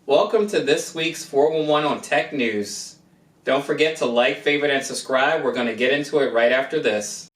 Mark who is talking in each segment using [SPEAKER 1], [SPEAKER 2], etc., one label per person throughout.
[SPEAKER 1] Welcome to this week's 411 on Tech News. Don't forget to like, favorite, and subscribe. We're going to get into it right after this.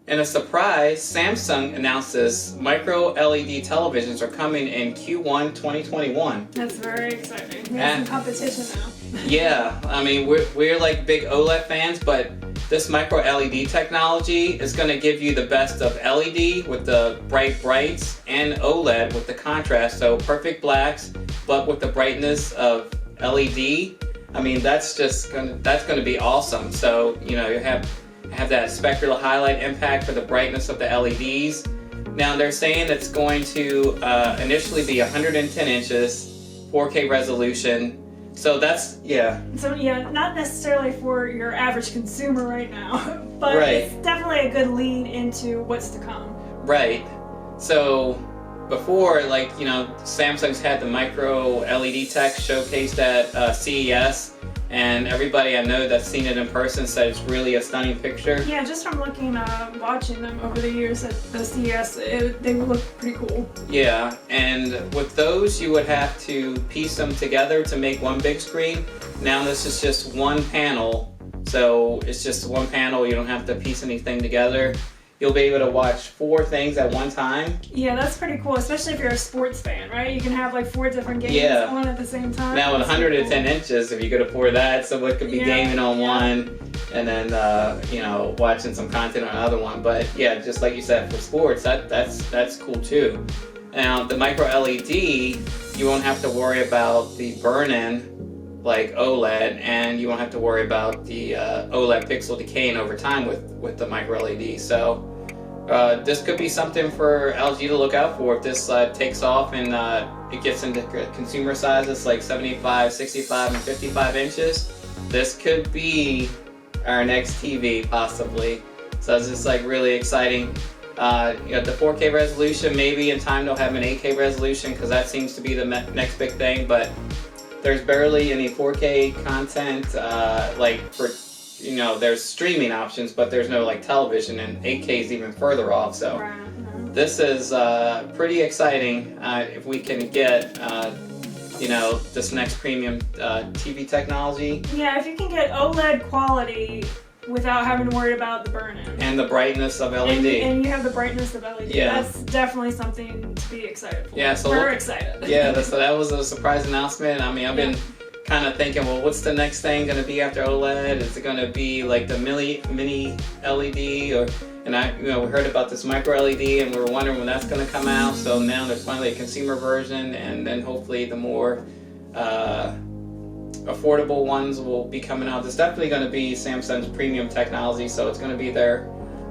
[SPEAKER 1] In a surprise, Samsung announces micro-LED televisions are coming in Q1 2021.
[SPEAKER 2] That's very exciting. We have some competition now.
[SPEAKER 1] Yeah, I mean, we're like big OLED fans, but this micro-LED technology is going to give you the best of LED with the bright brights and OLED with the contrast, so perfect blacks, but with the brightness of LED. I mean, that's going to be awesome. So, you know, you have that spectral highlight impact for the brightness of the LEDs. Now they're saying it's going to initially be 110 inches, 4K resolution. So that's,
[SPEAKER 2] So yeah, not necessarily for your average consumer right now, but
[SPEAKER 1] right.
[SPEAKER 2] It's definitely a good lead into what's to come.
[SPEAKER 1] Right. So before, like, you know, Samsung's had the micro LED tech showcased at CES. And everybody I know that's seen it in person said it's really a stunning picture.
[SPEAKER 2] Yeah, just from watching them over the years at the CES, they look pretty cool.
[SPEAKER 1] Yeah, and with those you would have to piece them together to make one big screen. Now this is just one panel, so it's just one panel, you don't have to piece anything together. You'll be able to watch 4 things at one time.
[SPEAKER 2] Yeah, that's pretty cool, especially if you're a sports fan, right? You can have like 4 different games on at the same time.
[SPEAKER 1] Now with 110 inches, if you could afford that, someone could be gaming on one and then, you know, watching some content on another one. But yeah, just like you said, for sports, that's cool too. Now the micro LED, you won't have to worry about the burn-in like OLED, and you won't have to worry about the OLED pixel decaying over time with the micro LED. So this could be something for LG to look out for if this takes off and it gets into consumer sizes like 75, 65, and 55 inches. This could be our next TV possibly. So it's just like really exciting. You know, the 4K resolution, maybe in time they'll have an 8K resolution because that seems to be the next big thing, but there's barely any 4K content, like for, you know, there's streaming options, but there's no like television, and 8K is even further off. So this is pretty exciting if we can get, you know, this next premium TV technology.
[SPEAKER 2] Yeah, if you can get OLED quality without having to worry about the burn-in.
[SPEAKER 1] And the brightness of LED.
[SPEAKER 2] And you have the brightness of LED.
[SPEAKER 1] Yeah.
[SPEAKER 2] That's definitely something to be excited for.
[SPEAKER 1] Yeah, so
[SPEAKER 2] we're excited.
[SPEAKER 1] Yeah, so that was a surprise announcement. I mean, I've been kind of thinking, well, what's the next thing going to be after OLED? Is it going to be like the mini LED? And we heard about this micro LED, and we were wondering when that's going to come out. So now there's finally a consumer version, and then hopefully the more affordable ones will be coming out. There's definitely going to be Samsung's premium technology, so it's going to be their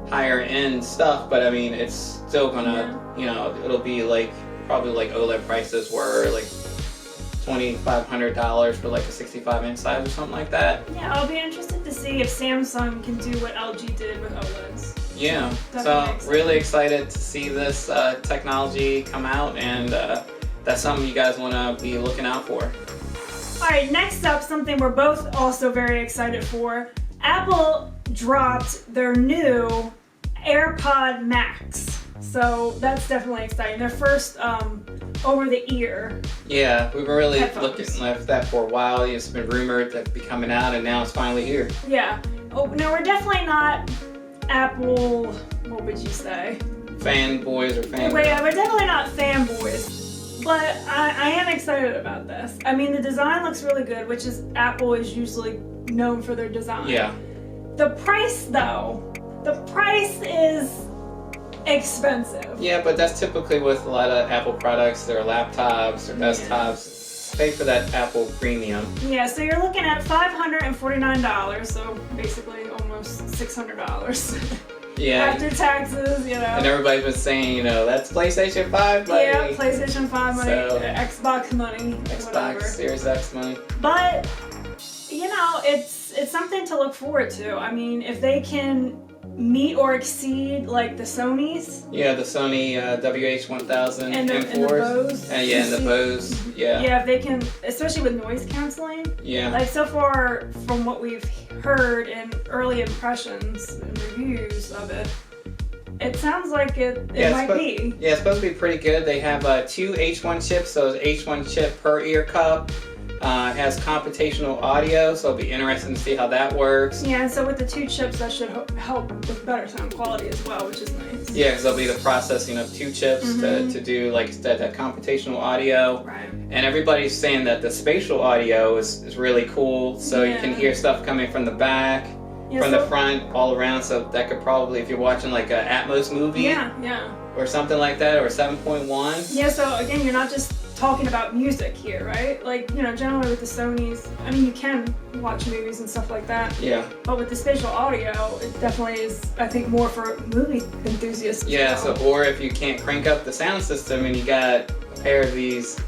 [SPEAKER 1] higher end stuff, but I mean, it's still going to, you know, it'll be like probably like OLED prices were like $2,500 for like a 65-inch size or something like that.
[SPEAKER 2] Yeah, I'll be interested to see if Samsung can do what LG did with OLEDs.
[SPEAKER 1] Yeah, so really excited to see this technology come out, and that's something you guys want to be looking out for.
[SPEAKER 2] Alright, next up, something we're both also very excited for. Apple dropped their new Airpods Max. So that's definitely exciting. Their first over-the-ear.
[SPEAKER 1] Yeah, we were really looking at that for a while. It's been rumored to be coming out, and now it's finally here.
[SPEAKER 2] Yeah. Oh, no, we're definitely not Apple, what would you say?
[SPEAKER 1] Fanboys or fanboys.
[SPEAKER 2] Yeah, we're definitely not fanboys. But I am excited about this. I mean, the design looks really good, which is Apple is usually known for their design.
[SPEAKER 1] Yeah.
[SPEAKER 2] The price, though, is expensive.
[SPEAKER 1] Yeah, but that's typically with a lot of Apple products, their laptops or desktops. Pay for that Apple Premium.
[SPEAKER 2] Yeah, so you're looking at $549, so basically almost $600.
[SPEAKER 1] Yeah.
[SPEAKER 2] After taxes, you know.
[SPEAKER 1] And everybody's been saying, you know, that's PlayStation 5 money.
[SPEAKER 2] Yeah, PlayStation 5 money,
[SPEAKER 1] so,
[SPEAKER 2] Xbox money,
[SPEAKER 1] Xbox
[SPEAKER 2] whatever.
[SPEAKER 1] Series X money.
[SPEAKER 2] But, you know, it's something to look forward to. I mean, if they can meet or exceed like the Sonys.
[SPEAKER 1] Yeah, the Sony WH-1000
[SPEAKER 2] and the Bose.
[SPEAKER 1] And the Bose. Yeah.
[SPEAKER 2] Yeah, if they can, especially with noise canceling.
[SPEAKER 1] Yeah.
[SPEAKER 2] Like so far from what we've heard in early impressions and reviews reviews of it, it sounds like it might be.
[SPEAKER 1] Yeah, it's supposed to be pretty good. They have 2 H1 chips, so it's H1 chip per ear cup. It has computational audio, so it'll be interesting to see how that works.
[SPEAKER 2] Yeah, and so with the 2 chips, that should help with better sound quality as well, which is nice.
[SPEAKER 1] Yeah, because there'll be the processing of 2 chips to do like that computational audio.
[SPEAKER 2] Right.
[SPEAKER 1] And everybody's saying that the spatial audio is really cool, so you can hear stuff coming from the back, from the front, all around. So that could probably, if you're watching like a Atmos movie, or something like that, or 7.1.
[SPEAKER 2] Yeah. So again, you're not just talking about music here, right? Like, you know, generally with the Sonys, I mean, you can watch movies and stuff like that.
[SPEAKER 1] Yeah.
[SPEAKER 2] But with the spatial audio, it definitely is, I think, more for movie enthusiasts.
[SPEAKER 1] Yeah. So, or if you can't crank up the sound system and you got a pair of these,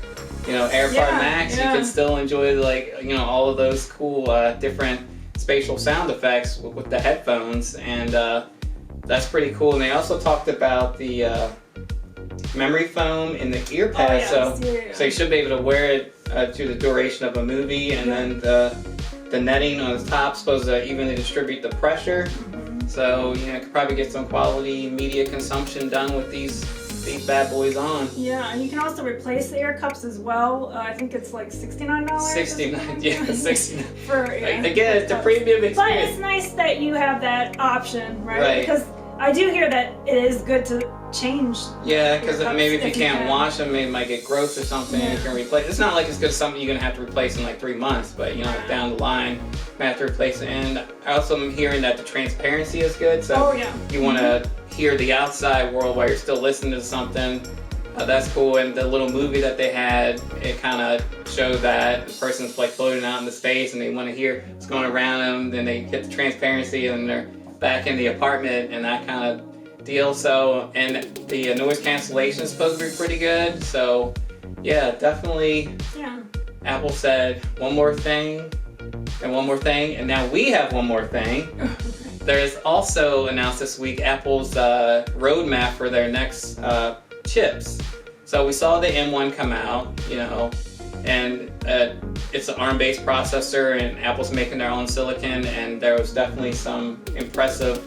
[SPEAKER 1] you know, Airpods Max, you can still enjoy, like, you know, all of those cool different spatial sound effects with the headphones, and that's pretty cool. And they also talked about the memory foam in the ear pad, so you should be able to wear it to the duration of a movie, and then the netting on the top is supposed to evenly distribute the pressure. So, you know, you could probably get some quality media consumption done with these bad boys on.
[SPEAKER 2] Yeah, and you can also replace the ear cups as well. I think it's like $69.
[SPEAKER 1] $69, yeah, $69.
[SPEAKER 2] For
[SPEAKER 1] again, it's a premium experience.
[SPEAKER 2] But it's nice that you have that option, right? Because I do hear that it is good to change.
[SPEAKER 1] Yeah, because maybe if you can't wash them, it might get gross or something. You can replace. It's not like it's good something you're gonna have to replace in like 3 months, but you know, down the line, you might have to replace it. And I also am hearing that the transparency is good, so you want to hear the outside world while you're still listening to something. That's cool. And the little movie that they had, it kind of showed that the person's like floating out into space, and they want to hear what's going around them. Then they get the transparency, and they're back in the apartment, and that kind of deal. So, and the noise cancellation is supposed to be pretty good. So, yeah, definitely. Yeah. Apple said one more thing, and one more thing, and now we have one more thing. There's also announced this week Apple's roadmap for their next chips. So we saw the M1 come out, you know, and it's an ARM-based processor, and Apple's making their own silicon, and there was definitely some impressive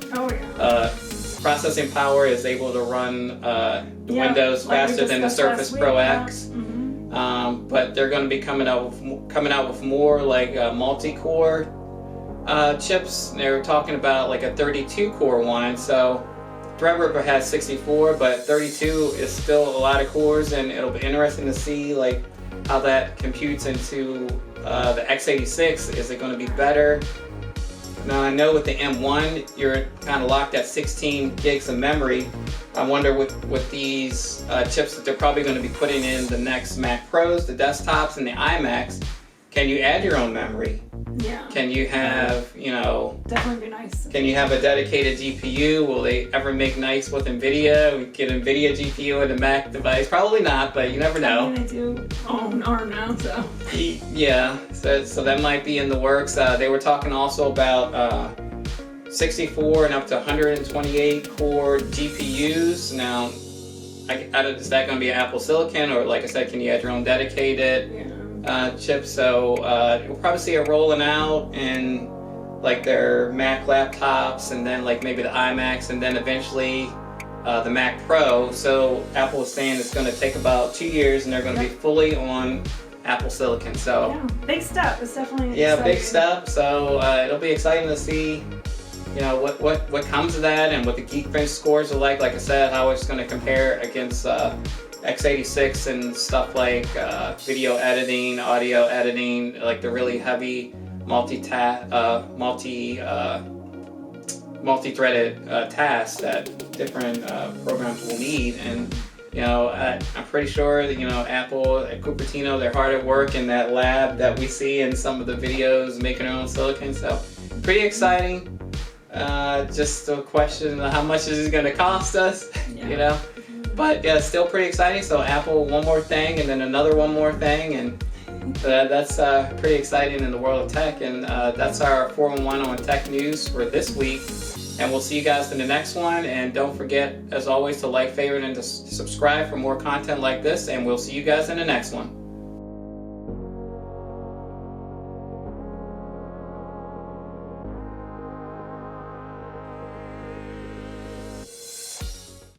[SPEAKER 1] processing power. Is able to run the Windows faster than the Surface Pro X. But they're going to be coming out with more like multi-core chips. They were talking about like a 32-core one. So Threadripper has 64, but 32 is still a lot of cores, and it'll be interesting to see like how that computes into the x86. Is it going to be better? Now I know with the M1 you're kind of locked at 16 gigs of memory. I wonder with these chips that they're probably going to be putting in the next Mac Pros, the desktops, and the iMacs, can you add your own memory? Yeah. Can you have, you know...
[SPEAKER 2] Definitely be nice.
[SPEAKER 1] Can you have a dedicated GPU? Will they ever make nice with NVIDIA? We get NVIDIA GPU in a Mac device? Probably not, but you never know.
[SPEAKER 2] I mean, they do own ARM now, so...
[SPEAKER 1] Yeah, so that might be in the works. They were talking also about 64 and up to 128 core GPUs. Now, is that going to be Apple Silicon, or like I said, can you add your own dedicated chip? So you'll probably see it rolling out in like their Mac laptops, and then like maybe the iMacs, and then eventually the Mac Pro. So Apple is saying it's going to take about 2 years, and they're going to be fully on Apple Silicon. So
[SPEAKER 2] big step. It's definitely
[SPEAKER 1] exciting. Big step. So it'll be exciting to see, you know, what comes of that, and what the Geekbench scores are like. Like I said, how it's going to compare against x86 and stuff like video editing, audio editing, like the really heavy multi-threaded tasks that different programs will need. And you know, I'm pretty sure that, you know, Apple at Cupertino, they're hard at work in that lab that we see in some of the videos, making their own silicon. So pretty exciting. Just a question of how much is it going to cost us, you know? But yeah, it's still pretty exciting. So Apple, one more thing, and then another one more thing, and that's pretty exciting in the world of tech. And that's our 411 on tech news for this week. And we'll see you guys in the next one. And don't forget, as always, to like, favorite, and to subscribe for more content like this. And we'll see you guys in the next one.